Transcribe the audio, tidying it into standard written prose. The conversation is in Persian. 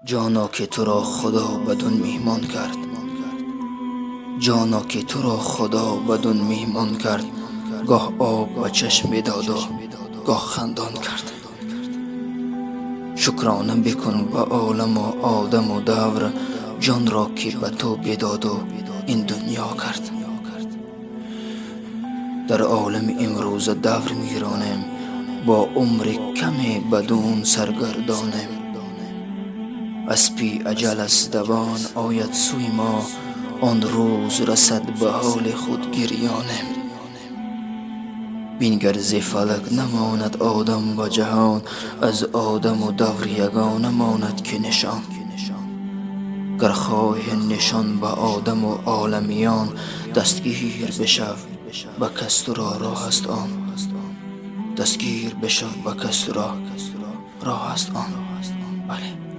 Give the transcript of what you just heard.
جانا که تو را خدا بدون میهمان کرد، جانا که تو را خدا بدون میهمان کرد. گاه آب به چشم داد و گاه خندان کرد. شکرانه بکن به عالم و آدم و دور، جان را که به تو بداد و این دنیا کرد. در عالم امروز دور میرانیم، با عمر کمی بدون سرگردانیم. اسپی اجل از دوان آید سوی ما، آن روز رسد به حال خود گریانیم. بینگر ز فلک نماند آدم و جهان، از آدم و دور یگانه ماند که نشان. گر خواهی نشان به آدم و عالمیان، دستگیر بشو به کس تو را راه است آن. دستگیر بشو به کس تو را راه است آن. بله.